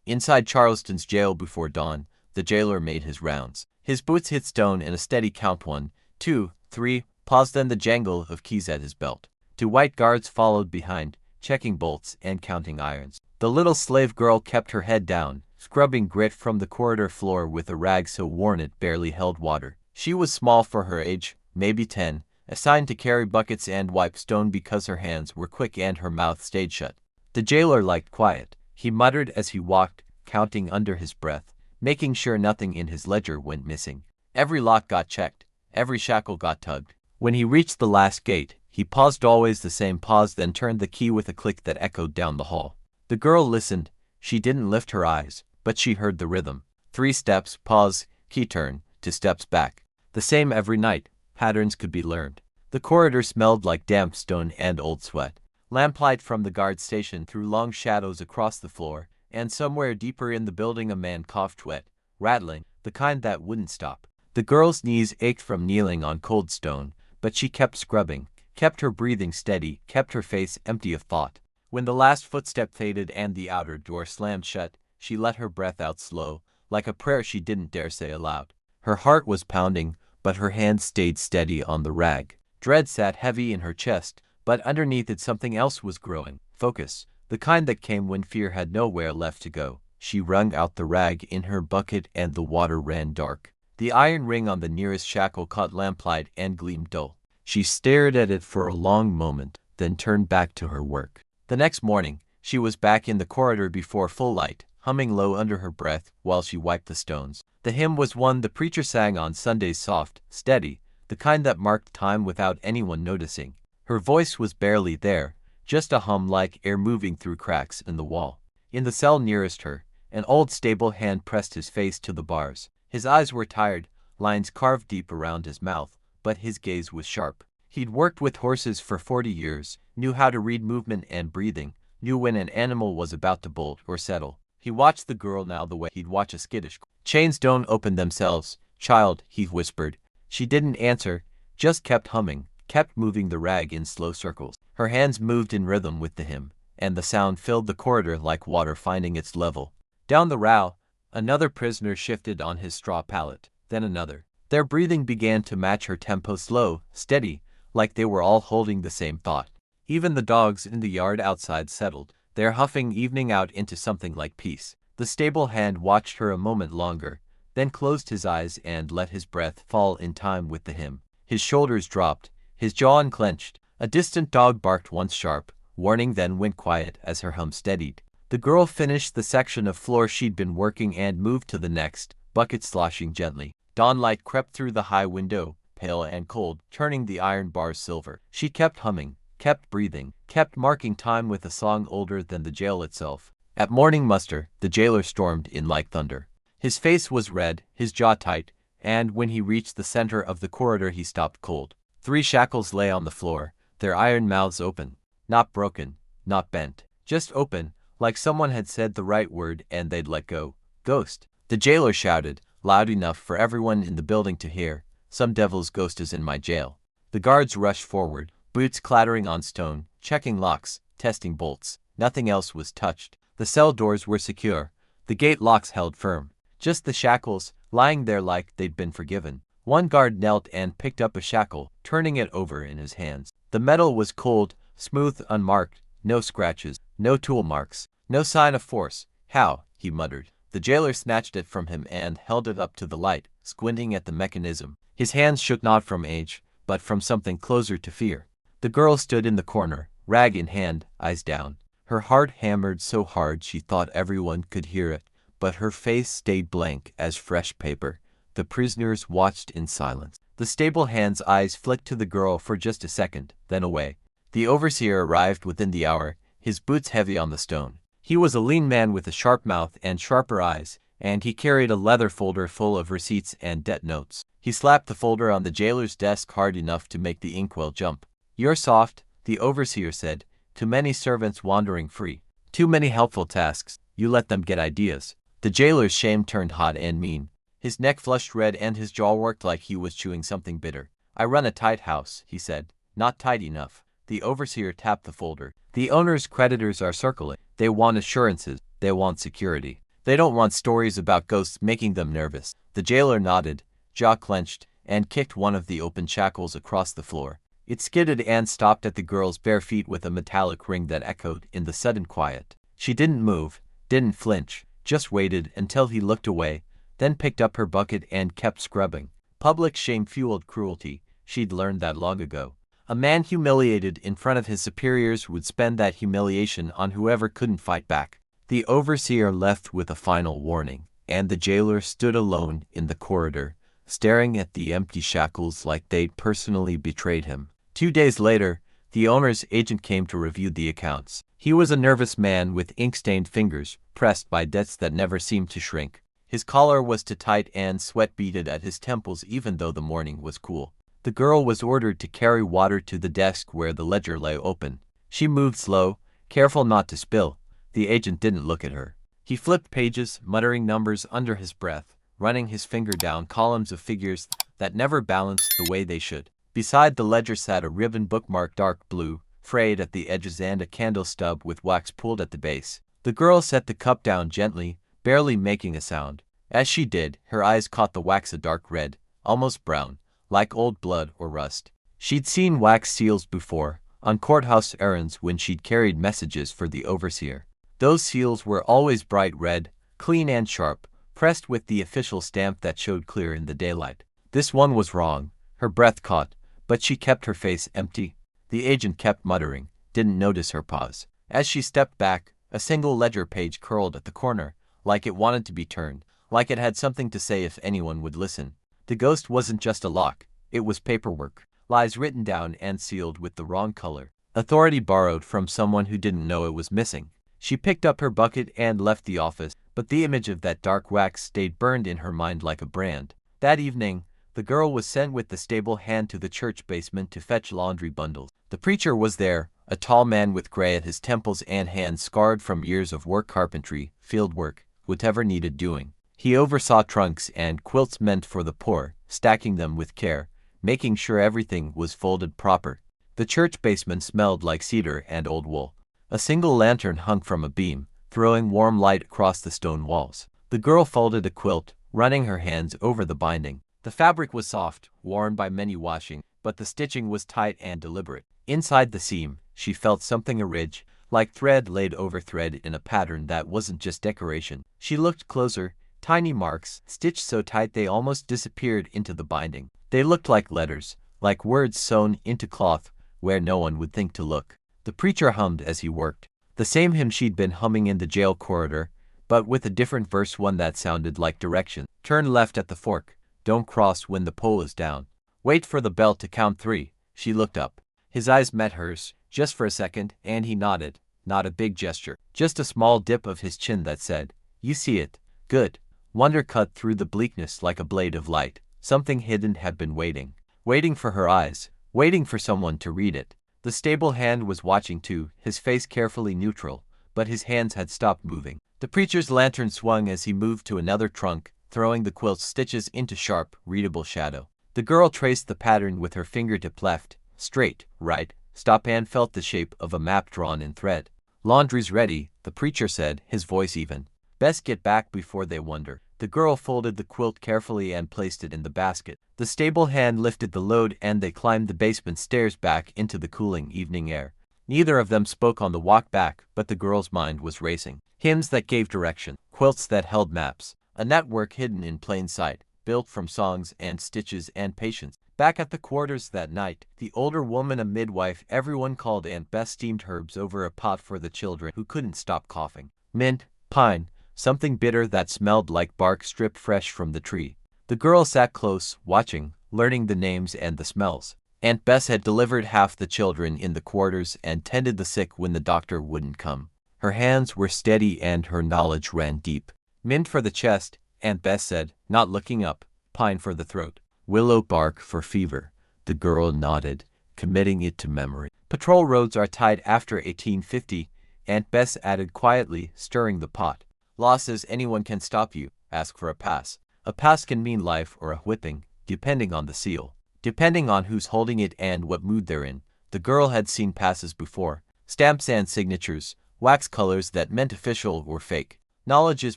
Inside Charleston's jail before dawn, the jailer made his rounds. His boots hit stone in a steady count: 1, 2, 3, pause, then the jangle of keys at his belt. 2 white guards followed behind, checking bolts and counting irons. The little slave girl kept her head down, scrubbing grit from the corridor floor with a rag so worn it barely held water. She was small for her age, maybe 10, assigned to carry buckets and wipe stone because her hands were quick and her mouth stayed shut. The jailer liked quiet. He muttered as he walked, counting under his breath, making sure nothing in his ledger went missing. Every lock got checked, every shackle got tugged. When he reached the last gate, he paused, always the same pause, then turned the key with a click that echoed down the hall. The girl listened. She didn't lift her eyes, but she heard the rhythm. 3 steps, pause, key turn, 2 steps back. The same every night. Patterns could be learned. The corridor smelled like damp stone and old sweat. Lamplight from the guard station threw long shadows across the floor, and somewhere deeper in the building a man coughed wet, rattling, the kind that wouldn't stop. The girl's knees ached from kneeling on cold stone, but she kept scrubbing, kept her breathing steady, kept her face empty of thought. When the last footstep faded and the outer door slammed shut, she let her breath out slow, like a prayer she didn't dare say aloud. Her heart was pounding, but her hand stayed steady on the rag. Dread sat heavy in her chest, but underneath it something else was growing. Focus, the kind that came when fear had nowhere left to go. She wrung out the rag in her bucket and the water ran dark. The iron ring on the nearest shackle caught lamplight and gleamed dull. She stared at it for a long moment, then turned back to her work. The next morning, she was back in the corridor before full light, humming low under her breath while she wiped the stones. The hymn was one the preacher sang on Sundays, soft, steady, the kind that marked time without anyone noticing. Her voice was barely there, just a hum like air moving through cracks in the wall. In the cell nearest her, an old stable hand pressed his face to the bars. His eyes were tired, lines carved deep around his mouth, but his gaze was sharp. He'd worked with horses for 40 years, knew how to read movement and breathing, knew when an animal was about to bolt or settle. He watched the girl now the way he'd watch a skittish. Chains don't open themselves, child, he whispered. She didn't answer, just kept humming, kept moving the rag in slow circles. Her hands moved in rhythm with the hymn, and the sound filled the corridor like water finding its level. Down the row, another prisoner shifted on his straw pallet, then another. Their breathing began to match her tempo, slow, steady, like they were all holding the same thought. Even the dogs in the yard outside settled, their huffing evening out into something like peace. The stable hand watched her a moment longer, then closed his eyes and let his breath fall in time with the hymn. His shoulders dropped, his jaw unclenched. A distant dog barked once sharp, warning, then went quiet as her hum steadied. The girl finished the section of floor she'd been working and moved to the next, bucket sloshing gently. Dawnlight crept through the high window, pale and cold, turning the iron bars silver. She kept humming, kept breathing, kept marking time with a song older than the jail itself. At morning muster, the jailer stormed in like thunder. His face was red, his jaw tight, and when he reached the center of the corridor he stopped cold. 3 shackles lay on the floor, their iron mouths open. Not broken, not bent, just open, like someone had said the right word and they'd let go. Ghost. The jailer shouted, loud enough for everyone in the building to hear. Some devil's ghost is in my jail. The guards rushed forward, boots clattering on stone, checking locks, testing bolts. Nothing else was touched. The cell doors were secure, the gate locks held firm. Just the shackles, lying there like they'd been forgiven. One guard knelt and picked up a shackle, turning it over in his hands. The metal was cold, smooth, unmarked, no scratches, no tool marks, no sign of force. How? He muttered. The jailer snatched it from him and held it up to the light, squinting at the mechanism. His hands shook not from age, but from something closer to fear. The girl stood in the corner, rag in hand, eyes down. Her heart hammered so hard she thought everyone could hear it, but her face stayed blank as fresh paper. The prisoners watched in silence. The stable hand's eyes flicked to the girl for just a second, then away. The overseer arrived within the hour, his boots heavy on the stone. He was a lean man with a sharp mouth and sharper eyes, and he carried a leather folder full of receipts and debt notes. He slapped the folder on the jailer's desk hard enough to make the inkwell jump. You're soft, the overseer said. Too many servants wandering free. Too many helpful tasks. You let them get ideas. The jailer's shame turned hot and mean. His neck flushed red and his jaw worked like he was chewing something bitter. I run a tight house, he said. Not tight enough. The overseer tapped the folder. The owner's creditors are circling. They want assurances. They want security. They don't want stories about ghosts making them nervous. The jailer nodded, jaw clenched, and kicked one of the open shackles across the floor. It skidded and stopped at the girl's bare feet with a metallic ring that echoed in the sudden quiet. She didn't move, didn't flinch, just waited until he looked away, then picked up her bucket and kept scrubbing. Public shame-fueled cruelty, she'd learned that long ago. A man humiliated in front of his superiors would spend that humiliation on whoever couldn't fight back. The overseer left with a final warning, and the jailer stood alone in the corridor, staring at the empty shackles like they'd personally betrayed him. 2 days later, the owner's agent came to review the accounts. He was a nervous man with ink-stained fingers, pressed by debts that never seemed to shrink. His collar was too tight and sweat beaded at his temples even though the morning was cool. The girl was ordered to carry water to the desk where the ledger lay open. She moved slow, careful not to spill. The agent didn't look at her. He flipped pages, muttering numbers under his breath, running his finger down columns of figures that never balanced the way they should. Beside the ledger sat a ribbon bookmarked dark blue, frayed at the edges and a candle stub with wax pulled at the base. The girl set the cup down gently, barely making a sound. As she did, her eyes caught the wax a dark red, almost brown, like old blood or rust. She'd seen wax seals before, on courthouse errands when she'd carried messages for the overseer. Those seals were always bright red, clean and sharp, pressed with the official stamp that showed clear in the daylight. This one was wrong. Her breath caught, but she kept her face empty. The agent kept muttering, didn't notice her pause. As she stepped back, a single ledger page curled at the corner, like it wanted to be turned, like it had something to say if anyone would listen. The ghost wasn't just a lock, it was paperwork, lies written down and sealed with the wrong color. Authority borrowed from someone who didn't know it was missing. She picked up her bucket and left the office, but the image of that dark wax stayed burned in her mind like a brand. That evening, the girl was sent with the stable hand to the church basement to fetch laundry bundles. The preacher was there, a tall man with gray at his temples and hands scarred from years of work, carpentry, field work, whatever needed doing. He oversaw trunks and quilts meant for the poor, stacking them with care, making sure everything was folded proper. The church basement smelled like cedar and old wool. A single lantern hung from a beam, throwing warm light across the stone walls. The girl folded a quilt, running her hands over the binding. The fabric was soft, worn by many washing, but the stitching was tight and deliberate. Inside the seam, she felt something a ridge, like thread laid over thread in a pattern that wasn't just decoration. She looked closer, tiny marks, stitched so tight they almost disappeared into the binding. They looked like letters, like words sewn into cloth where no one would think to look. The preacher hummed as he worked, the same hymn she'd been humming in the jail corridor, but with a different verse, one that sounded like direction. Turn left at the fork. Don't cross when the pole is down. Wait for the bell to count 3. She looked up. His eyes met hers, just for a second, and he nodded. Not a big gesture, just a small dip of his chin that said, "You see it. Good." Wonder cut through the bleakness like a blade of light. Something hidden had been waiting. Waiting for her eyes. Waiting for someone to read it. The stable hand was watching too, his face carefully neutral, but his hands had stopped moving. The preacher's lantern swung as he moved to another trunk, throwing the quilt's stitches into sharp, readable shadow. The girl traced the pattern with her fingertip left, straight, right, stop, and felt the shape of a map drawn in thread. Laundry's ready, the preacher said, his voice even. Best get back before they wonder. The girl folded the quilt carefully and placed it in the basket. The stable hand lifted the load and they climbed the basement stairs back into the cooling evening air. Neither of them spoke on the walk back, but the girl's mind was racing. Hymns that gave direction, quilts that held maps, a network hidden in plain sight, built from songs and stitches and patience. Back at the quarters that night, the older woman, a midwife everyone called Aunt Bess, steamed herbs over a pot for the children who couldn't stop coughing. Mint, pine, something bitter that smelled like bark stripped fresh from the tree. The girl sat close, watching, learning the names and the smells. Aunt Bess had delivered half the children in the quarters and tended the sick when the doctor wouldn't come. Her hands were steady and her knowledge ran deep. Mint for the chest, Aunt Bess said, not looking up. Pine for the throat. Willow bark for fever. The girl nodded, committing it to memory. Patrol roads are tied after 1850, Aunt Bess added quietly, stirring the pot. Law says anyone can stop you, ask for a pass. A pass can mean life or a whipping, depending on the seal. Depending on who's holding it and what mood they're in. The girl had seen passes before. Stamps and signatures, wax colors that meant official or fake. Knowledge is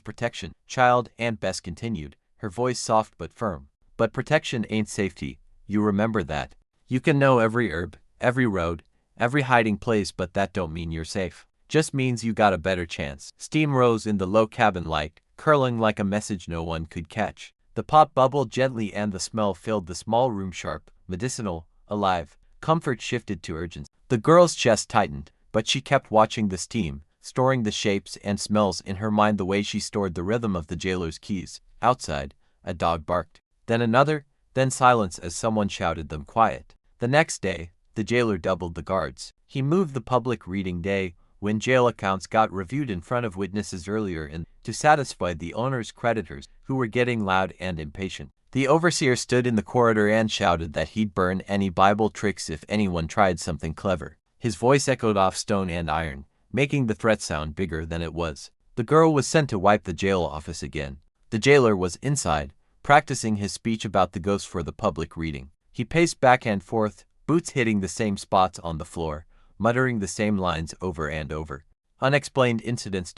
protection, child, and Bess continued, her voice soft but firm. But protection ain't safety, you remember that. You can know every herb, every road, every hiding place, but that don't mean you're safe. Just means you got a better chance. Steam rose in the low cabin light, curling like a message no one could catch. The pot bubbled gently and the smell filled the small room sharp, medicinal, alive. Comfort shifted to urgency. The girl's chest tightened, but she kept watching the steam, storing the shapes and smells in her mind the way she stored the rhythm of the jailer's keys. Outside, a dog barked. Then another, then silence as someone shouted them quiet. The next day, the jailer doubled the guards. He moved the public reading day, when jail accounts got reviewed in front of witnesses earlier to satisfy the owner's creditors, who were getting loud and impatient. The overseer stood in the corridor and shouted that he'd burn any Bible tricks if anyone tried something clever. His voice echoed off stone and iron, making the threat sound bigger than it was. The girl was sent to wipe the jail office again. The jailer was inside, practicing his speech about the ghost for the public reading. He paced back and forth, boots hitting the same spots on the floor, muttering the same lines over and over. Unexplained incidents ...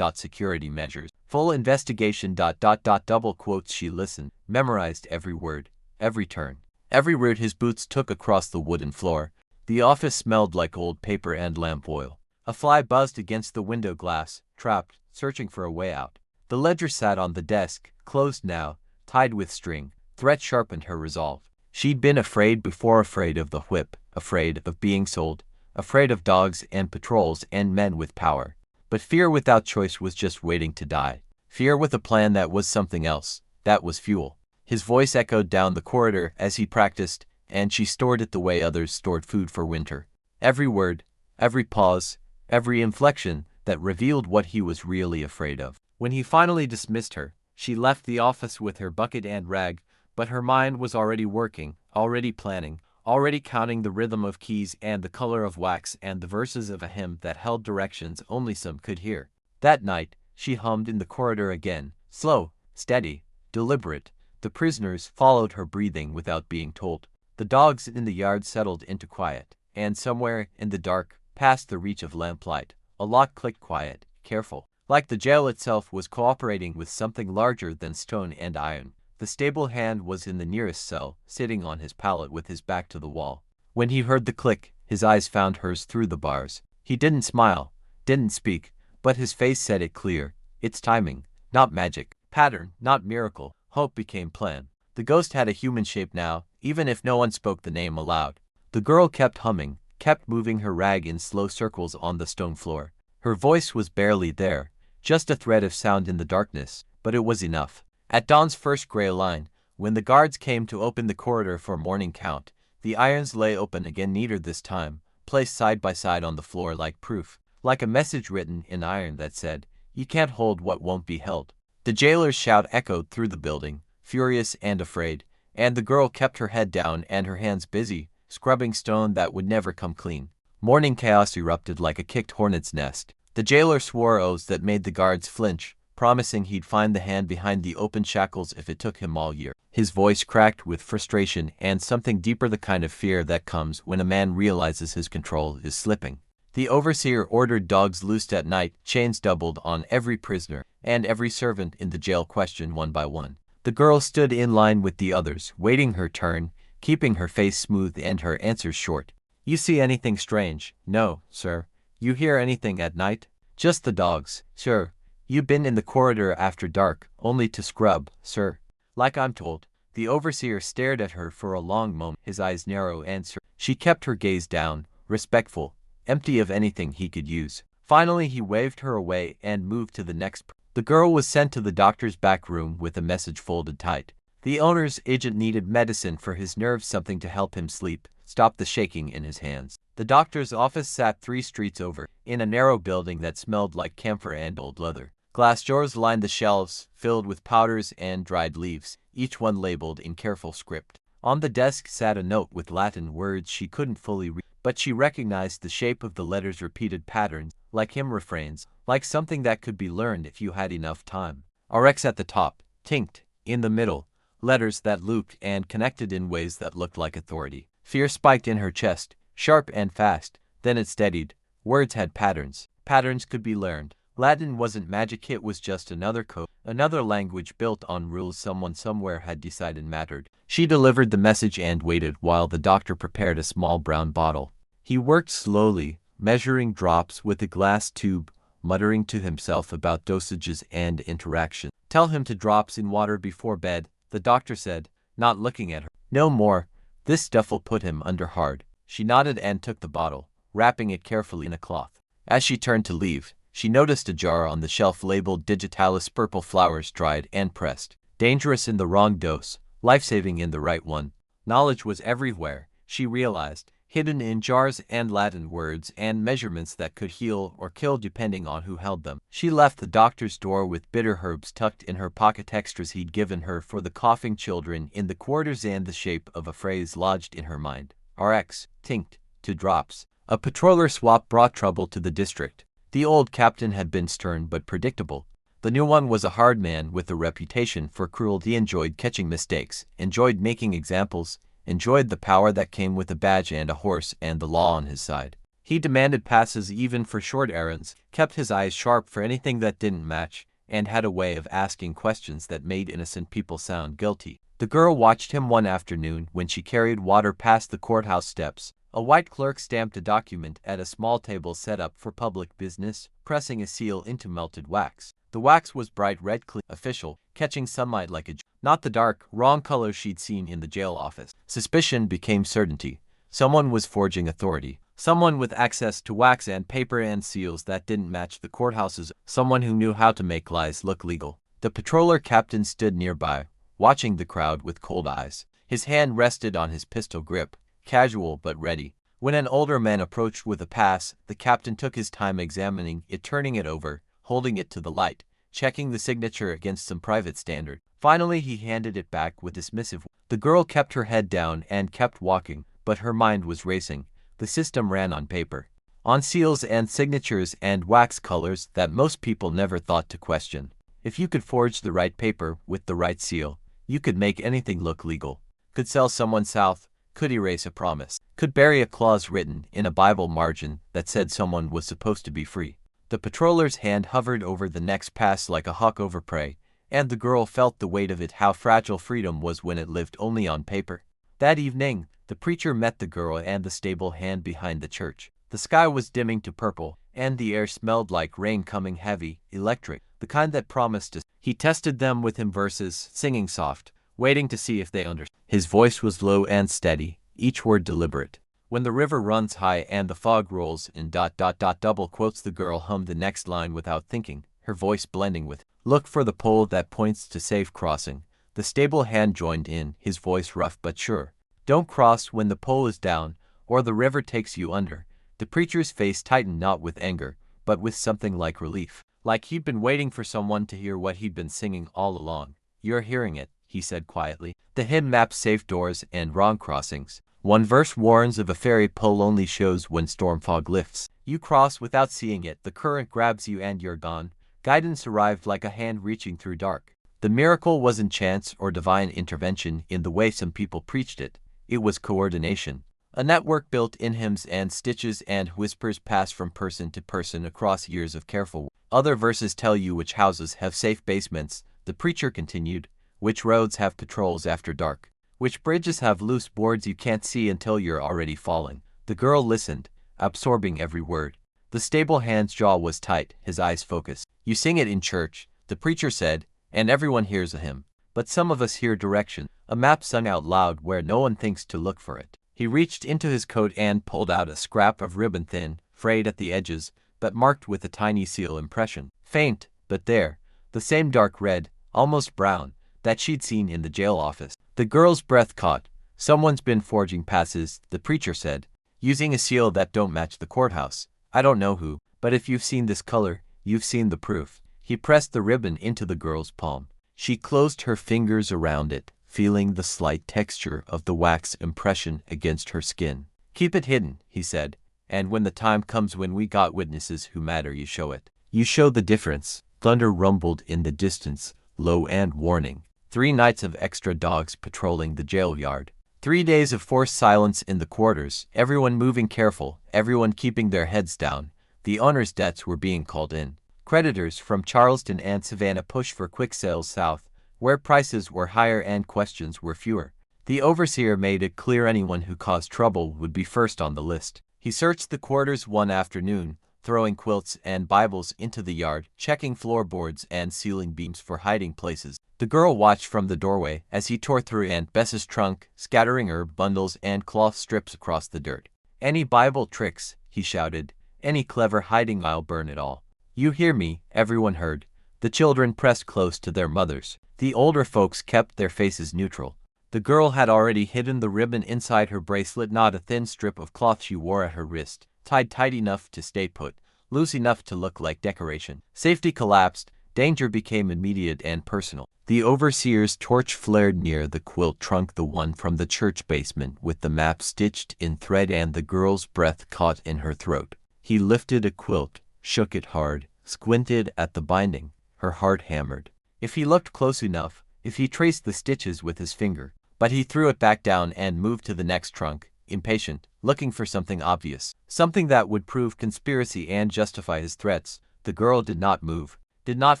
security measures. Full investigation ... double quotes. She listened, memorized every word, every turn, every route his boots took across the wooden floor. The office smelled like old paper and lamp oil. A fly buzzed against the window glass, trapped, searching for a way out. The ledger sat on the desk, closed now, tied with string. Threat sharpened her resolve. She'd been afraid before, afraid of the whip, afraid of being sold, afraid of dogs and patrols and men with power. But fear without choice was just waiting to die. Fear with a plan that was something else, that was fuel. His voice echoed down the corridor as he practiced, and she stored it the way others stored food for winter. Every word, every pause, every inflection that revealed what he was really afraid of. When he finally dismissed her, she left the office with her bucket and rag, but her mind was already working, already planning, already counting the rhythm of keys and the color of wax and the verses of a hymn that held directions only some could hear. That night, she hummed in the corridor again, slow, steady, deliberate. The prisoners followed her breathing without being told. The dogs in the yard settled into quiet, and somewhere in the dark, past the reach of lamplight, a lock clicked quiet, careful, like the jail itself was cooperating with something larger than stone and iron. The stable hand was in the nearest cell, sitting on his pallet with his back to the wall. When he heard the click, his eyes found hers through the bars. He didn't smile, didn't speak, but his face said it clear. It's timing, not magic. Pattern, not miracle. Hope became plan. The ghost had a human shape now, even if no one spoke the name aloud. The girl kept humming, kept moving her rag in slow circles on the stone floor. Her voice was barely there, just a thread of sound in the darkness, but it was enough. At dawn's first gray line, when the guards came to open the corridor for morning count, the irons lay open again, neater this time, placed side by side on the floor like proof, like a message written in iron that said, "You can't hold what won't be held." The jailer's shout echoed through the building, furious and afraid, and the girl kept her head down and her hands busy, scrubbing stone that would never come clean. Morning chaos erupted like a kicked hornet's nest. The jailer swore oaths that made the guards flinch, promising he'd find the hand behind the open shackles if it took him all year. His voice cracked with frustration and something deeper, the kind of fear that comes when a man realizes his control is slipping. The overseer ordered dogs loosed at night, chains doubled on every prisoner, and every servant in the jail questioned one by one. The girl stood in line with the others, waiting her turn, keeping her face smooth and her answers short. "You see anything strange?" "No, sir." "You hear anything at night?" "Just the dogs, sir." "You been in the corridor after dark, only to scrub, sir?" "Like I'm told." The overseer stared at her for a long moment, his eyes narrow and searching. She kept her gaze down, respectful, empty of anything he could use. Finally he waved her away and moved to the next. The girl was sent to the doctor's back room with a message folded tight. The owner's agent needed medicine for his nerves, something to help him sleep, stop the shaking in his hands. The doctor's office sat 3 streets over, in a narrow building that smelled like camphor and old leather. Glass drawers lined the shelves, filled with powders and dried leaves, each one labeled in careful script. On the desk sat a note with Latin words she couldn't fully read, but she recognized the shape of the letters, repeated patterns, like hymn refrains, like something that could be learned if you had enough time. RX at the top, tinked, in the middle, letters that looped and connected in ways that looked like authority. Fear spiked in her chest, sharp and fast, then it steadied. Words had patterns. Patterns could be learned. Latin wasn't magic, it was just another code, another language built on rules someone somewhere had decided mattered. She delivered the message and waited while the doctor prepared a small brown bottle. He worked slowly, measuring drops with a glass tube, muttering to himself about dosages and interaction. "Tell him to drops in water before bed," the doctor said, not looking at her. "No more. This stuff'll put him under hard." She nodded and took the bottle, wrapping it carefully in a cloth. As she turned to leave, she noticed a jar on the shelf labeled Digitalis purple flowers dried and pressed. Dangerous in the wrong dose, life-saving in the right one. Knowledge was everywhere, she realized, hidden in jars and Latin words and measurements that could heal or kill depending on who held them. She left the doctor's door with bitter herbs tucked in her pocket, extras he'd given her for the coughing children in the quarters, and the shape of a phrase lodged in her mind. RX, tinct, 2 drops. A patroller swap brought trouble to the district. The old captain had been stern but predictable. The new one was a hard man with a reputation for cruelty, enjoyed catching mistakes, enjoyed making examples, enjoyed the power that came with a badge and a horse and the law on his side. He demanded passes even for short errands, kept his eyes sharp for anything that didn't match, and had a way of asking questions that made innocent people sound guilty. The girl watched him one afternoon when she carried water past the courthouse steps. A white clerk stamped a document at a small table set up for public business, pressing a seal into melted wax. The wax was bright red, clean, official, catching sunlight like a not the dark, wrong color she'd seen in the jail office. Suspicion became certainty. Someone was forging authority. Someone with access to wax and paper and seals that didn't match the courthouse's. Someone who knew how to make lies look legal. The patroller captain stood nearby, watching the crowd with cold eyes. His hand rested on his pistol grip, casual but ready. When an older man approached with a pass, the captain took his time examining it, turning it over, holding it to the light, checking the signature against some private standard. Finally he handed it back with dismissive. The girl kept her head down and kept walking, but her mind was racing. The system ran on paper, on seals and signatures and wax colors that most people never thought to question. If you could forge the right paper with the right seal, you could make anything look legal. Could sell someone south, could erase a promise, could bury a clause written in a Bible margin that said someone was supposed to be free. The patroller's hand hovered over the next pass like a hawk over prey, and the girl felt the weight of it, how fragile freedom was when it lived only on paper. That evening, the preacher met the girl and the stable hand behind the church. The sky was dimming to purple, and the air smelled like rain, coming heavy, electric, the kind that promised to. He tested them with him verses, singing soft, waiting to see if they understood. His voice was low and steady, each word deliberate. When the river runs high and the fog rolls in ... double quotes. The girl hummed the next line without thinking, her voice blending with, "Look for the pole that points to safe crossing." The stable hand joined in, his voice rough but sure. "Don't cross when the pole is down, or the river takes you under." The preacher's face tightened, not with anger, but with something like relief. Like he'd been waiting for someone to hear what he'd been singing all along. "You're hearing it," he said quietly. "The hymn maps safe doors and wrong crossings. One verse warns of a ferry pole only shows when storm fog lifts. You cross without seeing it, the current grabs you and you're gone." Guidance arrived like a hand reaching through dark. The miracle wasn't chance or divine intervention in the way some people preached it. It was coordination. A network built in hymns and stitches and whispers passed from person to person across years of careful work. "Other verses tell you which houses have safe basements," the preacher continued, "which roads have patrols after dark, which bridges have loose boards you can't see until you're already falling." The girl listened, absorbing every word. The stable hand's jaw was tight, his eyes focused. "You sing it in church," the preacher said, "and everyone hears a hymn. But some of us hear direction, a map sung out loud where no one thinks to look for it." He reached into his coat and pulled out a scrap of ribbon, thin, frayed at the edges, but marked with a tiny seal impression. Faint, but there, the same dark red, almost brown, that she'd seen in the jail office. The girl's breath caught. "Someone's been forging passes," the preacher said, "using a seal that don't match the courthouse. I don't know who, but if you've seen this color, you've seen the proof." He pressed the ribbon into the girl's palm. She closed her fingers around it, feeling the slight texture of the wax impression against her skin. "Keep it hidden," he said, "and when the time comes when we got witnesses who matter, you show it. You show the difference." Thunder rumbled in the distance, low and warning. 3 nights of extra dogs patrolling the jail yard. 3 days of forced silence in the quarters, everyone moving careful, everyone keeping their heads down. The owner's debts were being called in. Creditors from Charleston and Savannah pushed for quick sales south, where prices were higher and questions were fewer. The overseer made it clear anyone who caused trouble would be first on the list. He searched the quarters one afternoon, throwing quilts and Bibles into the yard, checking floorboards and ceiling beams for hiding places. The girl watched from the doorway as he tore through Aunt Bess's trunk, scattering herb bundles and cloth strips across the dirt. "Any Bible tricks?" he shouted. "Any clever hiding? I'll burn it all." "You hear me?" everyone heard. The children pressed close to their mothers. The older folks kept their faces neutral. The girl had already hidden the ribbon inside her bracelet, not a thin strip of cloth she wore at her wrist, tied tight enough to stay put, loose enough to look like decoration. Safety collapsed. Danger became immediate and personal. The overseer's torch flared near the quilt trunk, the one from the church basement with the map stitched in thread, and the girl's breath caught in her throat. He lifted a quilt, shook it hard, squinted at the binding. Her heart hammered. If he looked close enough, if he traced the stitches with his finger. But he threw it back down and moved to the next trunk, impatient, looking for something obvious, something that would prove conspiracy and justify his threats. The girl did not move, did not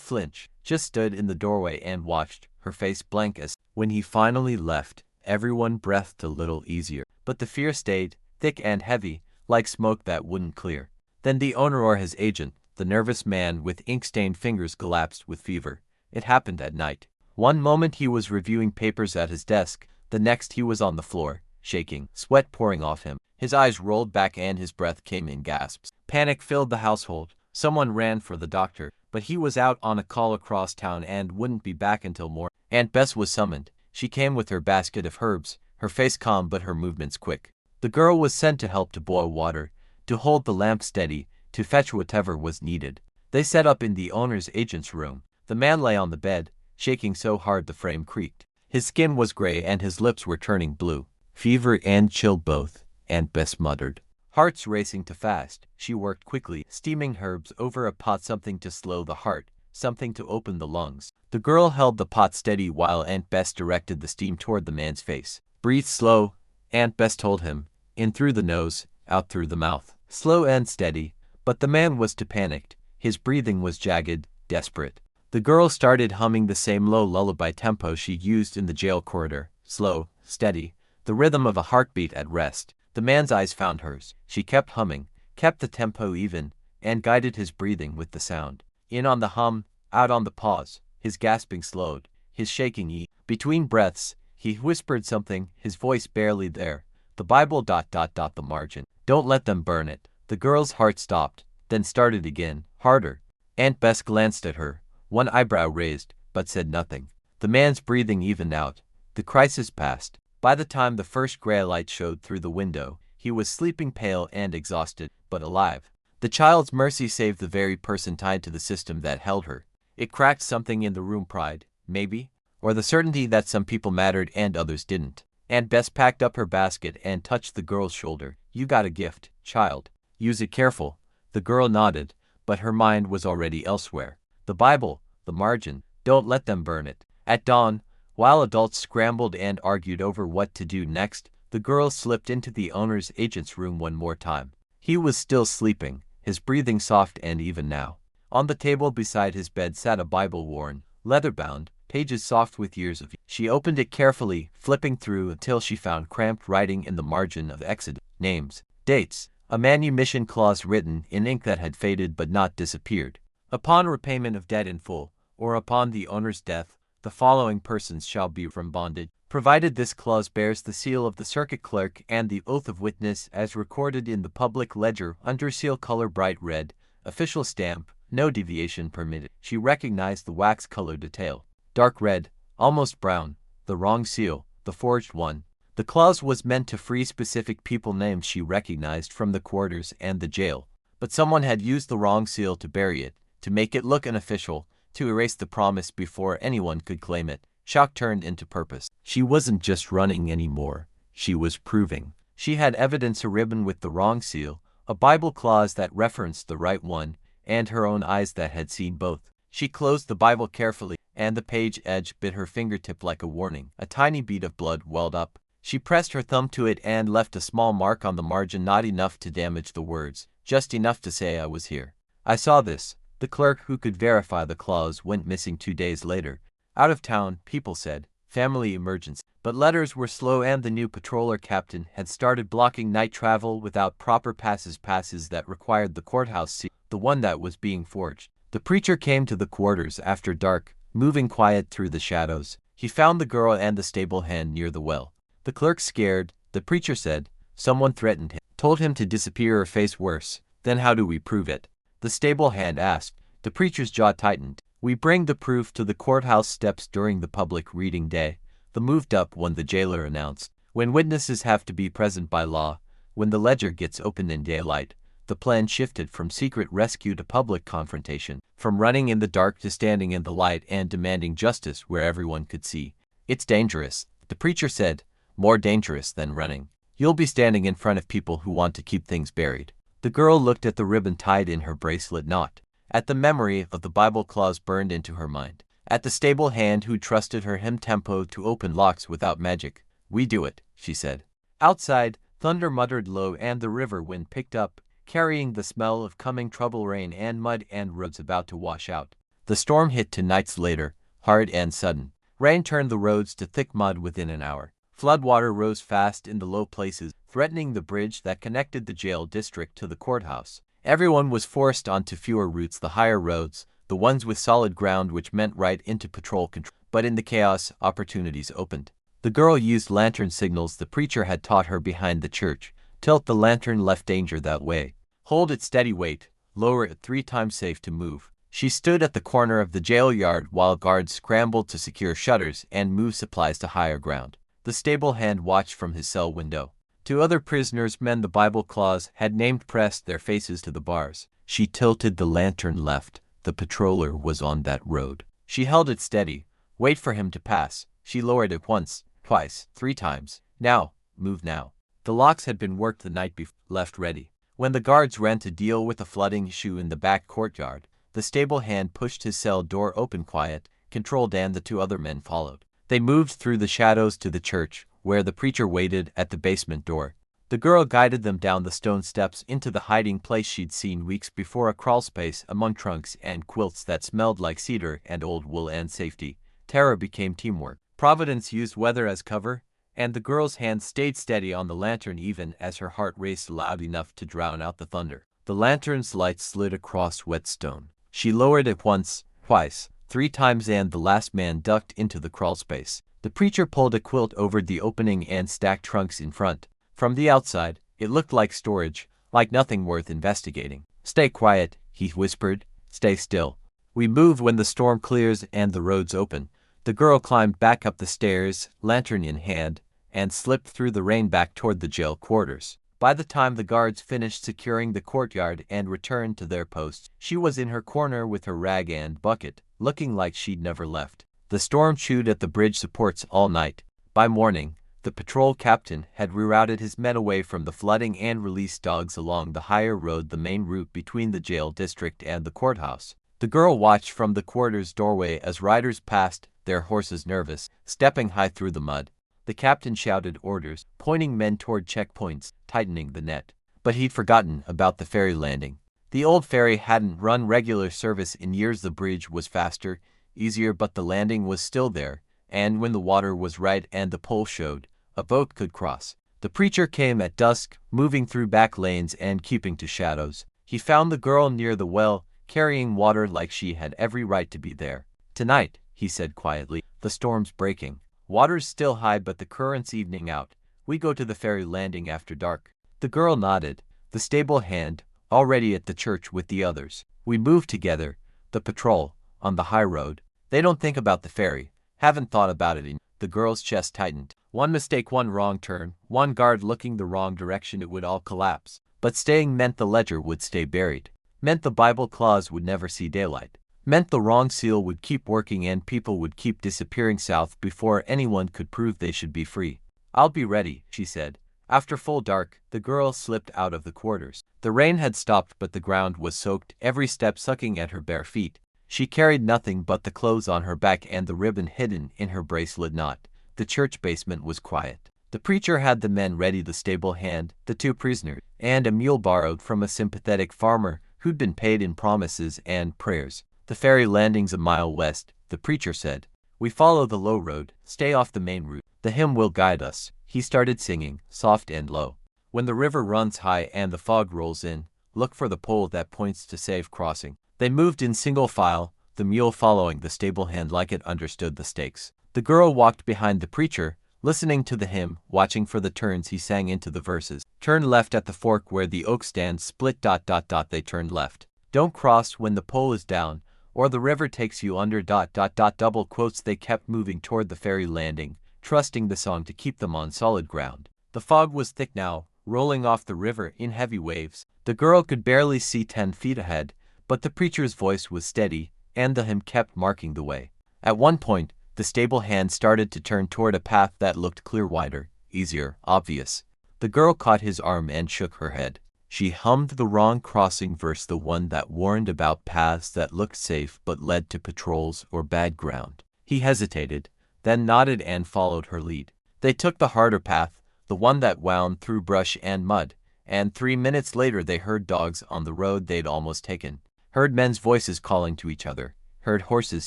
flinch, just stood in the doorway and watched, her face blank as. When he finally left, everyone breathed a little easier. But the fear stayed, thick and heavy, like smoke that wouldn't clear. Then the owner or his agent, the nervous man with ink-stained fingers, collapsed with fever. It happened at night. One moment he was reviewing papers at his desk, the next he was on the floor, shaking, sweat pouring off him. His eyes rolled back and his breath came in gasps. Panic filled the household. Someone ran for the doctor, but he was out on a call across town and wouldn't be back until morning. Aunt Bess was summoned. She came with her basket of herbs, her face calm but her movements quick. The girl was sent to help to boil water, to hold the lamp steady, to fetch whatever was needed. They set up in the owner's agent's room. The man lay on the bed, shaking so hard the frame creaked. His skin was gray and his lips were turning blue. "Fever and chill both," Aunt Bess muttered. Hearts racing to fast, she worked quickly, steaming herbs over a pot, something to slow the heart, something to open the lungs. The girl held the pot steady while Aunt Bess directed the steam toward the man's face. "Breathe slow," Aunt Bess told him. "In through the nose, out through the mouth. Slow and steady." But the man was too panicked. His breathing was jagged, desperate. The girl started humming the same low lullaby tempo she'd used in the jail corridor. Slow, steady, the rhythm of a heartbeat at rest. The man's eyes found hers. She kept humming, kept the tempo even, and guided his breathing with the sound. In on the hum, out on the pause. His gasping slowed, his shaking eased. Between breaths, he whispered something, his voice barely there. "The Bible ... the margin. Don't let them burn it." The girl's heart stopped, then started again, harder. Aunt Bess glanced at her, one eyebrow raised, but said nothing. The man's breathing evened out. The crisis passed. By the time the first gray light showed through the window, he was sleeping, pale and exhausted, but alive. The child's mercy saved the very person tied to the system that held her. It cracked something in the room, pride, maybe, or the certainty that some people mattered and others didn't. Aunt Bess packed up her basket and touched the girl's shoulder. "You got a gift, child. Use it careful." The girl nodded, but her mind was already elsewhere. The Bible, the margin, don't let them burn it. At dawn, while adults scrambled and argued over what to do next, the girl slipped into the owner's agent's room one more time. He was still sleeping, his breathing soft and even now. On the table beside his bed sat a Bible, worn, leather-bound, pages soft with years of use. She opened it carefully, flipping through until she found cramped writing in the margin of Exodus. Names, dates, a manumission clause written in ink that had faded but not disappeared. Upon repayment of debt in full, or upon the owner's death, the following persons shall be from bondage, provided this clause bears the seal of the circuit clerk and the oath of witness as recorded in the public ledger under seal, color bright red, official stamp, no deviation permitted. She recognized the wax color detail. Dark red, almost brown, the wrong seal, the forged one. The clause was meant to free specific people named she recognized from the quarters and the jail, but someone had used the wrong seal to bury it, to make it look unofficial, to erase the promise before anyone could claim it. Shock turned into purpose. She wasn't just running anymore, she was proving. She had evidence: a ribbon with the wrong seal, a Bible clause that referenced the right one, and her own eyes that had seen both. She closed the Bible carefully, and the page edge bit her fingertip like a warning. A tiny bead of blood welled up. She pressed her thumb to it and left a small mark on the margin, not enough to damage the words, just enough to say, "I was here. I saw this." The clerk who could verify the clause went missing 2 days later. Out of town, people said, family emergency. But letters were slow and the new patroller captain had started blocking night travel without proper passes that required the courthouse seal, the one that was being forged. The preacher came to the quarters after dark, moving quiet through the shadows. He found the girl and the stable hand near the well. The clerk scared. The preacher said, someone threatened him, told him to disappear or face worse. Then how do we prove it? The stable hand asked. The preacher's jaw tightened. We bring the proof to the courthouse steps during the public reading day. The moved up one, the jailer announced. When witnesses have to be present by law, when the ledger gets opened in daylight. The plan shifted from secret rescue to public confrontation, from running in the dark to standing in the light and demanding justice where everyone could see. It's dangerous, the preacher said, more dangerous than running. You'll be standing in front of people who want to keep things buried. The girl looked at the ribbon tied in her bracelet knot, at the memory of the Bible clause burned into her mind, at the stable hand who trusted her hymn tempo to open locks without magic. We do it, she said. Outside, thunder muttered low and the river wind picked up, carrying the smell of coming trouble, rain and mud and roads about to wash out. The storm hit 2 nights later, hard and sudden. Rain turned the roads to thick mud within an hour. Floodwater rose fast in the low places, threatening the bridge that connected the jail district to the courthouse. Everyone was forced onto fewer routes, the higher roads, the ones with solid ground, which meant right into patrol control. But in the chaos, opportunities opened. The girl used lantern signals the preacher had taught her behind the church. Tilt the lantern left, danger that way. Hold it steady, wait, lower it 3 times, safe to move. She stood at the corner of the jail yard while guards scrambled to secure shutters and move supplies to higher ground. The stable hand watched from his cell window. 2 other prisoners, men the Bible clause had named, pressed their faces to the bars. She tilted the lantern left. The patroller was on that road. She held it steady. Wait for him to pass. She lowered it once, twice, 3 times. Now, move now. The locks had been worked the night before, left ready. When the guards ran to deal with a flooding issue in the back courtyard, the stable hand pushed his cell door open, quiet, controlled, and the 2 other men followed. They moved through the shadows to the church, where the preacher waited at the basement door. The girl guided them down the stone steps into the hiding place she'd seen weeks before, a crawlspace among trunks and quilts that smelled like cedar and old wool and safety. Terror became teamwork. Providence used weather as cover, and the girl's hand stayed steady on the lantern even as her heart raced loud enough to drown out the thunder. The lantern's light slid across wet stone. She lowered it once, twice, 3 times, and the last man ducked into the crawlspace. The preacher pulled a quilt over the opening and stacked trunks in front. From the outside, it looked like storage, like nothing worth investigating. Stay quiet, he whispered. Stay still. We move when the storm clears and the roads open. The girl climbed back up the stairs, lantern in hand, and slipped through the rain back toward the jail quarters. By the time the guards finished securing the courtyard and returned to their posts, she was in her corner with her rag and bucket, looking like she'd never left. The storm chewed at the bridge supports all night. By morning, the patrol captain had rerouted his men away from the flooding and released dogs along the higher road, the main route between the jail district and the courthouse. The girl watched from the quarters doorway as riders passed, their horses nervous, stepping high through the mud. The captain shouted orders, pointing men toward checkpoints, tightening the net. But he'd forgotten about the ferry landing. The old ferry hadn't run regular service in years. The bridge was faster, easier, but the landing was still there, and when the water was right and the pole showed, a boat could cross. The preacher came at dusk, moving through back lanes and keeping to shadows. He found the girl near the well, carrying water like she had every right to be there. Tonight, he said quietly, the storm's breaking. Water's still high but the current's evening out. We go to the ferry landing after dark. The girl nodded, the stable hand, already at the church with the others. We move together, the patrol, on the high road. They don't think about the ferry, haven't thought about it. The girl's chest tightened. One mistake, one wrong turn, one guard looking the wrong direction, it would all collapse. But staying meant the ledger would stay buried, meant the Bible clause would never see daylight, meant the wrong seal would keep working and people would keep disappearing south before anyone could prove they should be free. I'll be ready, she said. After full dark, the girl slipped out of the quarters. The rain had stopped but the ground was soaked, every step sucking at her bare feet. She carried nothing but the clothes on her back and the ribbon hidden in her bracelet knot. The church basement was quiet. The preacher had the men ready, the stable hand, the 2 prisoners, and a mule borrowed from a sympathetic farmer who'd been paid in promises and prayers. "The ferry landing's a mile west," the preacher said. "We follow the low road, stay off the main route. The hymn will guide us." He started singing, soft and low. "When the river runs high and the fog rolls in, look for the pole that points to safe crossing." They moved in single file, the mule following the stable hand like it understood the stakes. The girl walked behind the preacher, listening to the hymn, watching for the turns he sang into the verses. "Turn left at the fork where the oak stands, split ... They turned left. Don't cross when the pole is down, or the river takes you under ... Double quotes. They kept moving toward the ferry landing, trusting the song to keep them on solid ground. The fog was thick now, rolling off the river in heavy waves. The girl could barely see 10 feet ahead, but the preacher's voice was steady, and the hymn kept marking the way. At one point, the stable hand started to turn toward a path that looked clear, wider, easier, obvious. The girl caught his arm and shook her head. She hummed the wrong crossing verse, the one that warned about paths that looked safe but led to patrols or bad ground. He hesitated, then nodded and followed her lead. They took the harder path, the one that wound through brush and mud, and 3 minutes later they heard dogs on the road they'd almost taken, heard men's voices calling to each other, heard horses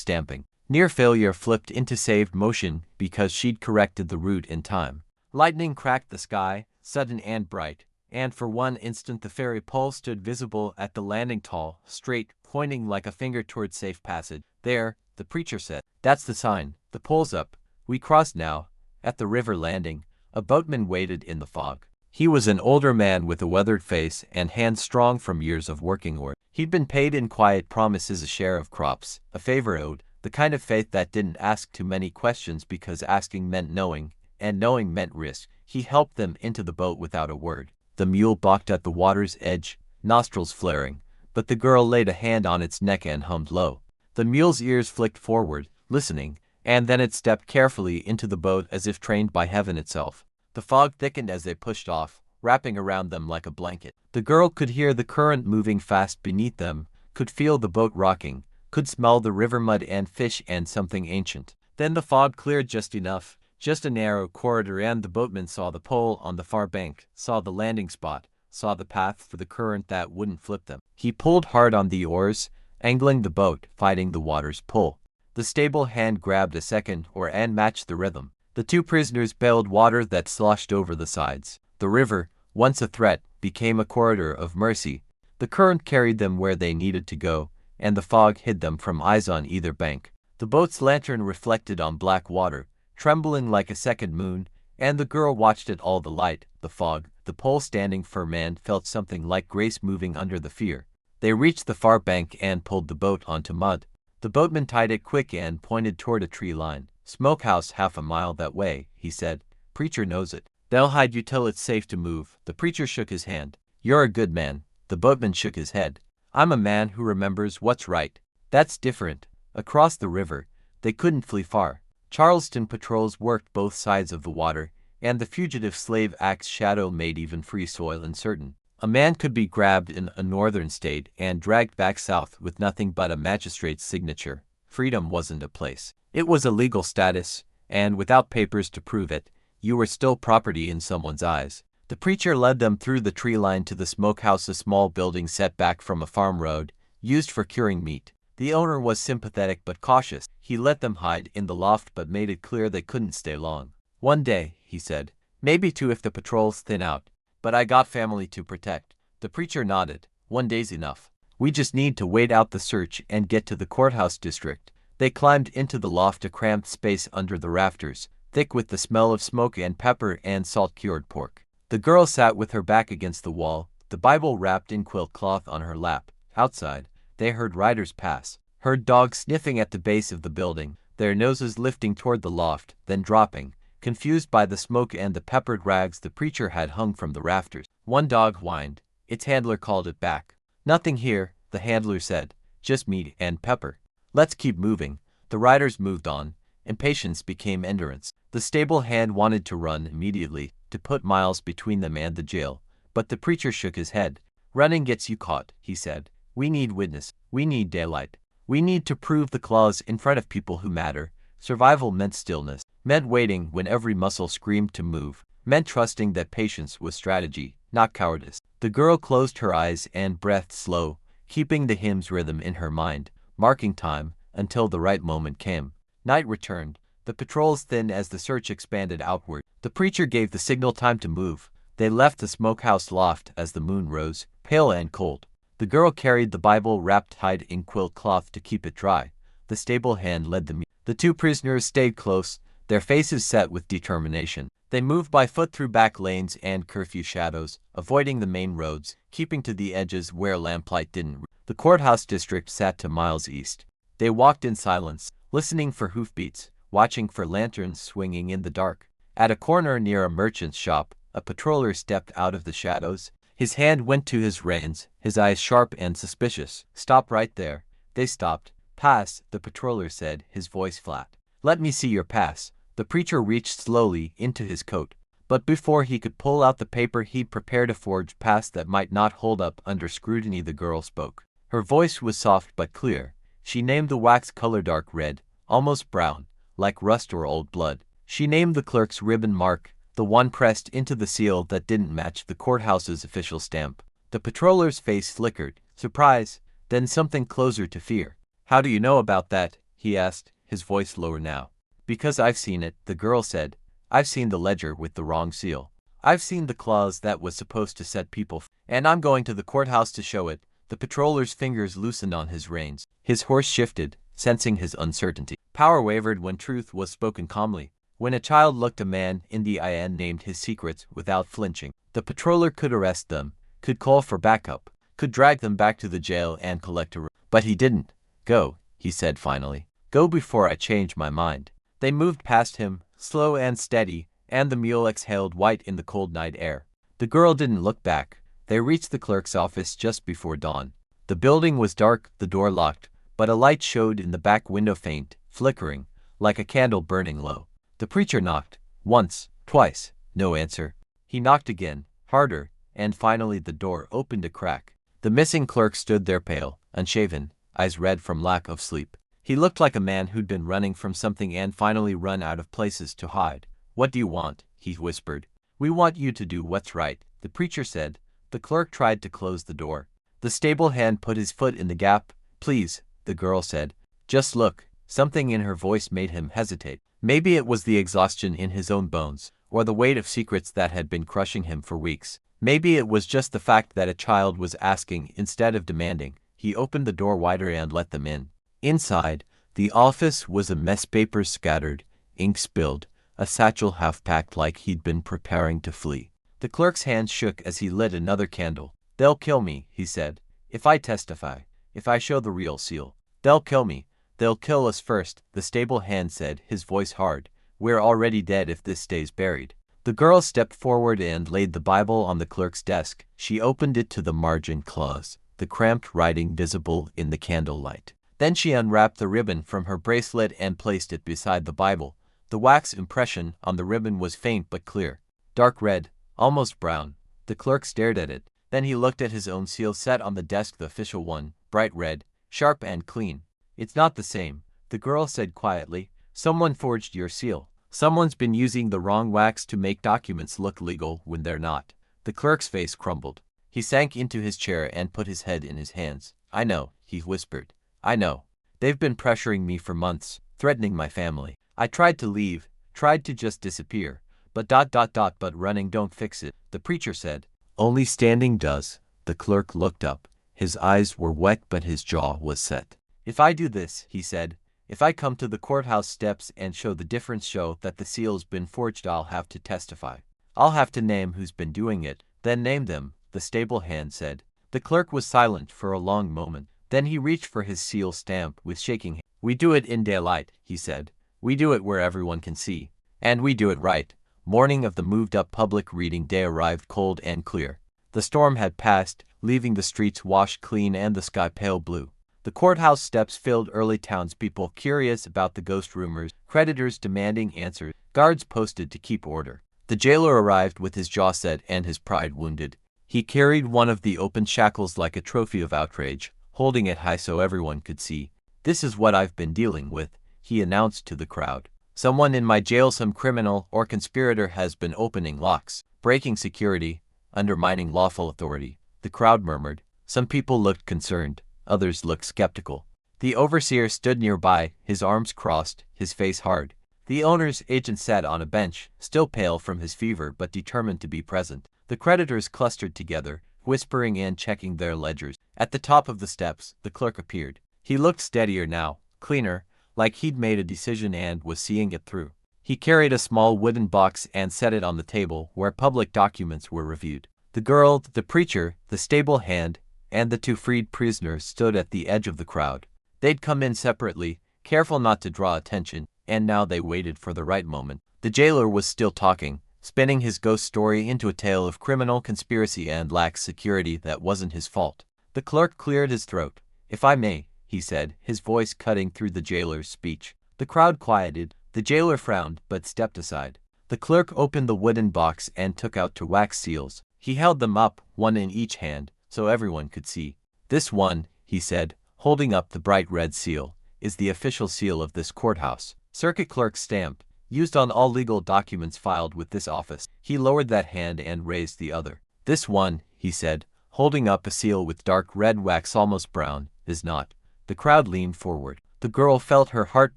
stamping. Near failure flipped into saved motion because she'd corrected the route in time. Lightning cracked the sky, sudden and bright, and for one instant the ferry pole stood visible at the landing, tall, straight, pointing like a finger toward safe passage. "There," the preacher said. "That's the sign. The pole's up. We cross now." At the river landing, a boatman waited in the fog. He was an older man with a weathered face and hands strong from years of working oars. He'd been paid in quiet promises, a share of crops, a favor owed, the kind of faith that didn't ask too many questions because asking meant knowing, and knowing meant risk. He helped them into the boat without a word. The mule balked at the water's edge, nostrils flaring, but the girl laid a hand on its neck and hummed low. The mule's ears flicked forward, listening, and then it stepped carefully into the boat as if trained by heaven itself. The fog thickened as they pushed off, wrapping around them like a blanket. The girl could hear the current moving fast beneath them, could feel the boat rocking, could smell the river mud and fish and something ancient. Then the fog cleared just enough, just a narrow corridor, and the boatman saw the pole on the far bank, saw the landing spot, saw the path for the current that wouldn't flip them. He pulled hard on the oars, angling the boat, fighting the water's pull. The stable hand grabbed a second oar and matched the rhythm. The two prisoners bailed water that sloshed over the sides. The river, once a threat, became a corridor of mercy. The current carried them where they needed to go, and the fog hid them from eyes on either bank. The boat's lantern reflected on black water, trembling like a second moon, and the girl watched it all, the light, the fog, the pole standing firm, and felt something like grace moving under the fear. They reached the far bank and pulled the boat onto mud. The boatman tied it quick and pointed toward a tree line. "Smokehouse half a mile that way," he said. "Preacher knows it. They'll hide you till it's safe to move." The preacher shook his hand. "You're a good man." The boatman shook his head. "I'm a man who remembers what's right." "That's different." Across the river, they couldn't flee far. Charleston patrols worked both sides of the water, and the Fugitive Slave Act's shadow made even free soil uncertain. A man could be grabbed in a northern state and dragged back south with nothing but a magistrate's signature. Freedom wasn't a place. It was a legal status, and without papers to prove it, you were still property in someone's eyes. The preacher led them through the tree line to the smokehouse, a small building set back from a farm road, used for curing meat. The owner was sympathetic but cautious. He let them hide in the loft but made it clear they couldn't stay long. "One day," he said. "Maybe two if the patrols thin out. But I got family to protect." The preacher nodded. "One day's enough. We just need to wait out the search and get to the courthouse district." They climbed into the loft, a cramped space under the rafters, thick with the smell of smoke and pepper and salt-cured pork. The girl sat with her back against the wall, the Bible wrapped in quilt cloth on her lap. Outside, they heard riders pass, heard dogs sniffing at the base of the building, their noses lifting toward the loft, then dropping, confused by the smoke and the peppered rags the preacher had hung from the rafters. One dog whined. Its handler called it back. "Nothing here," the handler said. "Just meat and pepper." "Let's keep moving." The riders moved on. Impatience became endurance. The stable hand wanted to run immediately, to put miles between them and the jail, but the preacher shook his head. "Running gets you caught," he said. "We need witness. We need daylight. We need to prove the clause in front of people who matter." Survival meant stillness, meant waiting when every muscle screamed to move, meant trusting that patience was strategy, not cowardice. The girl closed her eyes and breathed slow, keeping the hymn's rhythm in her mind, marking time until the right moment came. Night returned, the patrols thinned as the search expanded outward. The preacher gave the signal time to move. They left the smokehouse loft as the moon rose, pale and cold. The girl carried the Bible wrapped tight in quilt cloth to keep it dry. The stable hand led the mule. The two prisoners stayed close, their faces set with determination. They moved by foot through back lanes and curfew shadows, avoiding the main roads, keeping to the edges where lamplight didn't reach. The courthouse district sat 2 miles east. They walked in silence, listening for hoofbeats, watching for lanterns swinging in the dark. At a corner near a merchant's shop, a patroller stepped out of the shadows. His hand went to his reins, his eyes sharp and suspicious. "Stop right there." They stopped. "Pass," the patroller said, his voice flat. "Let me see your pass." The preacher reached slowly into his coat, but before he could pull out the paper he'd prepared a forged pass that might not hold up under scrutiny. The girl spoke. Her voice was soft but clear. She named the wax color dark red, almost brown, like rust or old blood. She named the clerk's ribbon mark, the one pressed into the seal that didn't match the courthouse's official stamp. The patroller's face flickered, surprise, then something closer to fear. "How do you know about that?" he asked, his voice lower now. "Because I've seen it," the girl said. "I've seen the ledger with the wrong seal. I've seen the clause that was supposed to set people free. And I'm going to the courthouse to show it." The patroller's fingers loosened on his reins. His horse shifted, sensing his uncertainty. Power wavered when truth was spoken calmly. When a child looked a man in the eye and named his secrets without flinching, the patroller could arrest them, could call for backup, could drag them back to the jail and collect a... But he didn't. "Go," he said finally. "Go before I change my mind." They moved past him, slow and steady, and the mule exhaled white in the cold night air. The girl didn't look back. They reached the clerk's office just before dawn. The building was dark, the door locked, but a light showed in the back window, faint, flickering, like a candle burning low. The preacher knocked. Once, twice, no answer. He knocked again, harder, and finally the door opened a crack. The missing clerk stood there pale, unshaven, eyes red from lack of sleep. He looked like a man who'd been running from something and finally run out of places to hide. "What do you want?" he whispered. "We want you to do what's right," the preacher said. The clerk tried to close the door. The stable hand put his foot in the gap. "Please," the girl said. "Just look." Something in her voice made him hesitate. Maybe it was the exhaustion in his own bones, or the weight of secrets that had been crushing him for weeks. Maybe it was just the fact that a child was asking instead of demanding. He opened the door wider and let them in. Inside, the office was a mess, papers scattered, ink spilled, a satchel half-packed like he'd been preparing to flee. The clerk's hand shook as he lit another candle. "They'll kill me," he said. "If I testify, if I show the real seal. They'll kill me. They'll kill us first," the stable hand said, his voice hard. "We're already dead if this stays buried." The girl stepped forward and laid the Bible on the clerk's desk. She opened it to the margin clause, the cramped writing visible in the candlelight. Then she unwrapped the ribbon from her bracelet and placed it beside the Bible. The wax impression on the ribbon was faint but clear. Dark red, almost brown. The clerk stared at it. Then he looked at his own seal set on the desk, the official one, bright red, sharp and clean. "It's not the same," the girl said quietly. "Someone forged your seal. Someone's been using the wrong wax to make documents look legal when they're not." The clerk's face crumbled. He sank into his chair and put his head in his hands. "I know," he whispered. "I know. They've been pressuring me for months, threatening my family. I tried to leave, tried to just disappear, but but running don't fix it," the preacher said. "Only standing does." The clerk looked up. His eyes were wet but his jaw was set. "If I do this," he said, "if I come to the courthouse steps and show the difference, show that the seal's been forged, I'll have to testify. I'll have to name who's been doing it." "Then name them," the stable hand said. The clerk was silent for a long moment. Then he reached for his seal stamp with shaking hand. "We do it in daylight," he said. "We do it where everyone can see. And we do it right." Morning of the moved-up public reading day arrived cold and clear. The storm had passed, leaving the streets washed clean and the sky pale blue. The courthouse steps filled early, townspeople curious about the ghost rumors, creditors demanding answers, guards posted to keep order. The jailer arrived with his jaw set and his pride wounded. He carried one of the open shackles like a trophy of outrage, holding it high so everyone could see. "This is what I've been dealing with," he announced to the crowd. "Someone in my jail, some criminal or conspirator, has been opening locks, breaking security, undermining lawful authority." The crowd murmured. Some people looked concerned, others looked skeptical. The overseer stood nearby, his arms crossed, his face hard. The owner's agent sat on a bench, still pale from his fever but determined to be present. The creditors clustered together, whispering and checking their ledgers. At the top of the steps, the clerk appeared. He looked steadier now, cleaner, like he'd made a decision and was seeing it through. He carried a small wooden box and set it on the table where public documents were reviewed. The girl, the preacher, the stable hand, and the two freed prisoners stood at the edge of the crowd. They'd come in separately, careful not to draw attention, and now they waited for the right moment. The jailer was still talking, spinning his ghost story into a tale of criminal conspiracy and lax security that wasn't his fault. The clerk cleared his throat. "If I may," he said, his voice cutting through the jailer's speech. The crowd quieted. The jailer frowned but stepped aside. The clerk opened the wooden box and took out two wax seals. He held them up, one in each hand, so everyone could see. "This one," he said, holding up the bright red seal, "is the official seal of this courthouse. Circuit clerk stamp, used on all legal documents filed with this office." He lowered that hand and raised the other. "This one," he said, holding up a seal with dark red wax almost brown, "is not." The crowd leaned forward. The girl felt her heart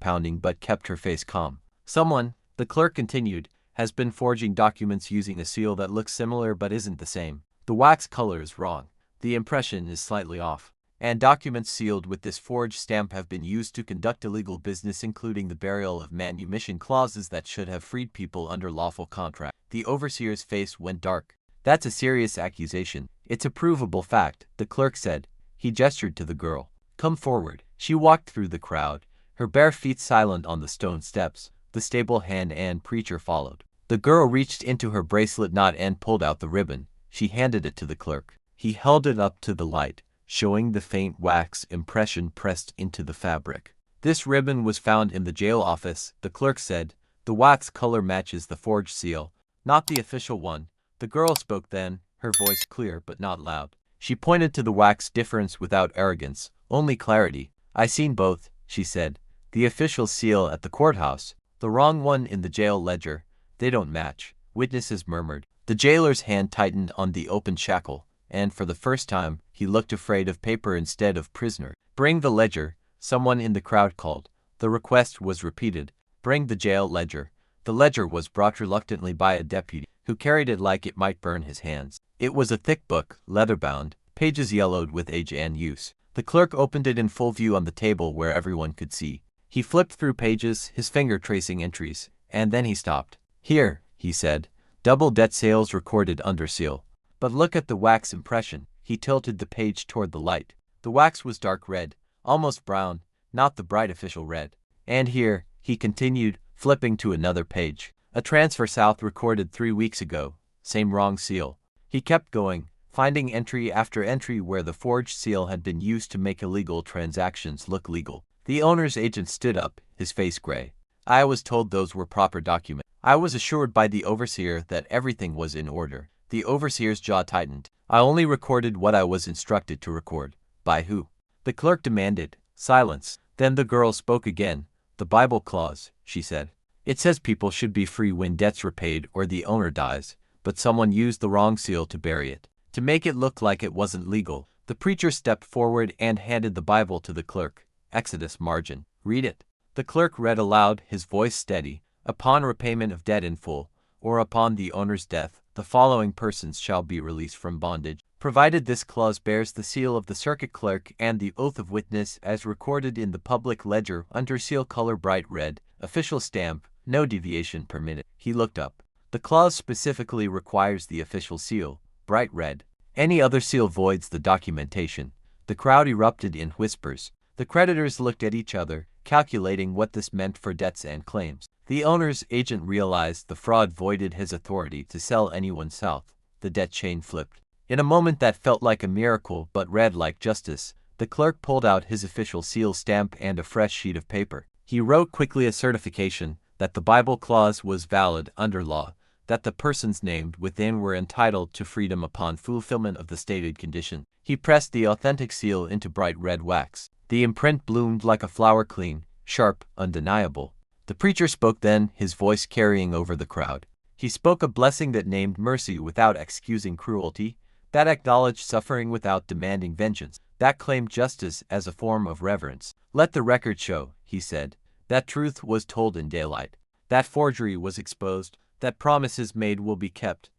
pounding but kept her face calm. "Someone," the clerk continued, "has been forging documents using a seal that looks similar but isn't the same. The wax color is wrong. The impression is slightly off. And documents sealed with this forged stamp have been used to conduct illegal business, including the burial of manumission clauses that should have freed people under lawful contract." The overseer's face went dark. "That's a serious accusation. It's a provable fact," the clerk said. He gestured to the girl. "Come forward." She walked through the crowd, her bare feet silent on the stone steps. The stable hand and preacher followed. The girl reached into her bracelet knot and pulled out the ribbon. She handed it to the clerk. He held it up to the light, showing the faint wax impression pressed into the fabric. "This ribbon was found in the jail office," the clerk said. "The wax color matches the forged seal, not the official one." The girl spoke then, her voice clear but not loud. She pointed to the wax difference without arrogance, only clarity. "I seen both," she said. "The official seal at the courthouse, the wrong one in the jail ledger. They don't match." Witnesses murmured. The jailer's hand tightened on the open shackle, and for the first time, he looked afraid of paper instead of prisoner. "Bring the ledger," someone in the crowd called. The request was repeated. "Bring the jail ledger." The ledger was brought reluctantly by a deputy, who carried it like it might burn his hands. It was a thick book, leather-bound, pages yellowed with age and use. The clerk opened it in full view on the table where everyone could see. He flipped through pages, his finger tracing entries, and then he stopped. "Here," he said, "double debt sales recorded under seal. But look at the wax impression." He tilted the page toward the light. The wax was dark red, almost brown, not the bright official red. "And here," he continued, flipping to another page, "a transfer south recorded 3 weeks ago. Same wrong seal." He kept going, finding entry after entry where the forged seal had been used to make illegal transactions look legal. The owner's agent stood up, his face gray. "I was told those were proper documents. I was assured by the overseer that everything was in order." The overseer's jaw tightened. "I only recorded what I was instructed to record." "By who?" the clerk demanded. Silence. Then the girl spoke again. "The Bible clause," she said. "It says people should be free when debt's repaid or the owner dies, but someone used the wrong seal to bury it, to make it look like it wasn't legal." The preacher stepped forward and handed the Bible to the clerk. "Exodus margin. Read it." The clerk read aloud, his voice steady. "Upon repayment of debt in full, or upon the owner's death, the following persons shall be released from bondage, provided this clause bears the seal of the circuit clerk and the oath of witness as recorded in the public ledger under seal color bright red, official stamp, no deviation permitted." He looked up. "The clause specifically requires the official seal, bright red. Any other seal voids the documentation." The crowd erupted in whispers. The creditors looked at each other, calculating what this meant for debts and claims. The owner's agent realized the fraud voided his authority to sell anyone south. The debt chain flipped. In a moment that felt like a miracle but read like justice, the clerk pulled out his official seal stamp and a fresh sheet of paper. He wrote quickly a certification that the Bible clause was valid under law, that the persons named within were entitled to freedom upon fulfillment of the stated condition. He pressed the authentic seal into bright red wax. The imprint bloomed like a flower, clean, sharp, undeniable. The preacher spoke then, his voice carrying over the crowd. He spoke a blessing that named mercy without excusing cruelty, that acknowledged suffering without demanding vengeance, that claimed justice as a form of reverence. Let the record show, he said, that truth was told in daylight, that forgery was exposed, that promises made will be kept,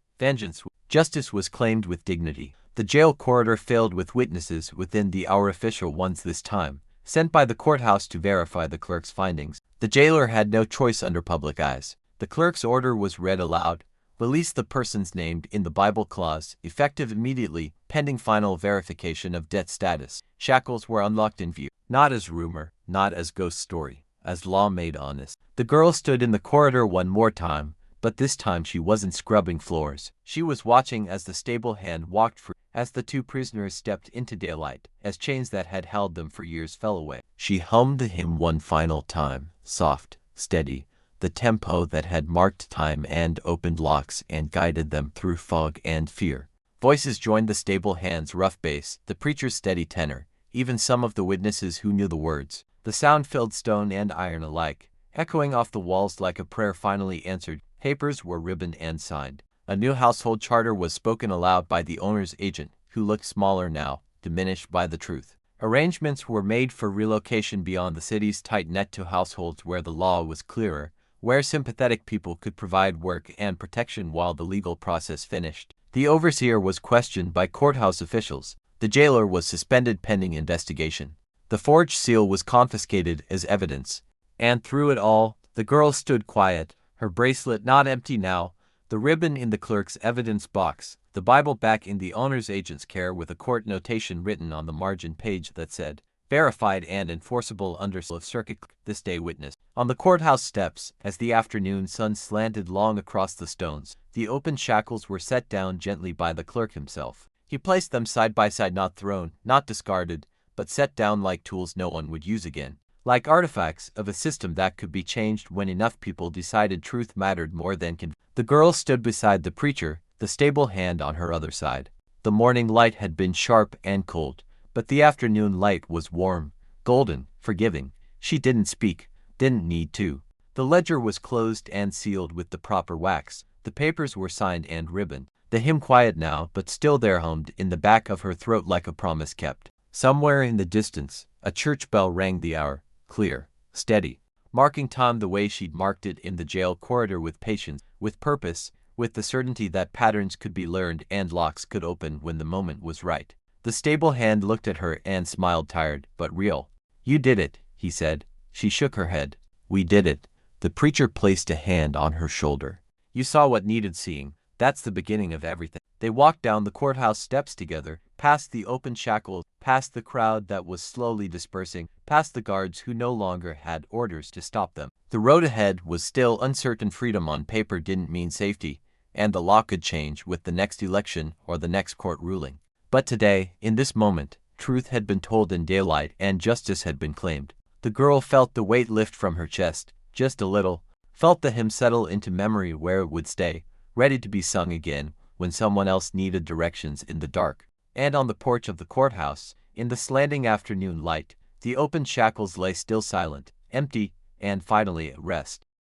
justice was claimed with dignity. The jail corridor filled with witnesses within the hour, official ones this time, sent by the courthouse to verify the clerk's findings. The jailer had no choice under public eyes. The clerk's order was read aloud. Release the persons named in the Bible clause, effective immediately, pending final verification of debt status. Shackles were unlocked in view, not as rumor, not as ghost story, as law made honest. The girl stood in the corridor one more time, but this time she wasn't scrubbing floors. She was watching as the stable hand walked free, as the two prisoners stepped into daylight, as chains that had held them for years fell away. She hummed the hymn one final time, soft, steady, the tempo that had marked time and opened locks and guided them through fog and fear. Voices joined the stable hand's rough bass, the preacher's steady tenor, even some of the witnesses who knew the words. The sound filled stone and iron alike, echoing off the walls like a prayer finally answered. Papers were ribboned and signed. A new household charter was spoken aloud by the owner's agent, who looked smaller now, diminished by the truth. Arrangements were made for relocation beyond the city's tight net to households where the law was clearer, where sympathetic people could provide work and protection while the legal process finished. The overseer was questioned by courthouse officials. The jailer was suspended pending investigation. The forged seal was confiscated as evidence. And through it all, the girl stood quiet, her bracelet not empty now, the ribbon in the clerk's evidence box, the Bible back in the owner's agent's care with a court notation written on the margin page that said, verified and enforceable under circuit this day witness. On the courthouse steps, as the afternoon sun slanted long across the stones, the open shackles were set down gently by the clerk himself. He placed them side by side, not thrown, not discarded, but set down like tools no one would use again, like artifacts of a system that could be changed when enough people decided truth mattered more than convenience. The girl stood beside the preacher, the stable hand on her other side. The morning light had been sharp and cold, but the afternoon light was warm, golden, forgiving. She didn't speak, didn't need to. The ledger was closed and sealed with the proper wax. The papers were signed and ribboned. The hymn quiet now, but still there hummed in the back of her throat like a promise kept. Somewhere in the distance, a church bell rang the hour, clear, steady, marking time the way she'd marked it in the jail corridor, with patience, with purpose, with the certainty that patterns could be learned and locks could open when the moment was right. The stable hand looked at her and smiled, tired but real. You did it, he said. She shook her head. We did it. The preacher placed a hand on her shoulder. You saw what needed seeing. That's the beginning of everything. They walked down the courthouse steps together, past the open shackles, past the crowd that was slowly dispersing, past the guards who no longer had orders to stop them. The road ahead was still uncertain. Freedom on paper didn't mean safety, and the law could change with the next election or the next court ruling. But today, in this moment, truth had been told in daylight and justice had been claimed. The girl felt the weight lift from her chest, just a little, felt the hymn settle into memory where it would stay, ready to be sung again when someone else needed directions in the dark. And on the porch of the courthouse, in the slanting afternoon light, the open shackles lay still, silent, empty, and finally at rest.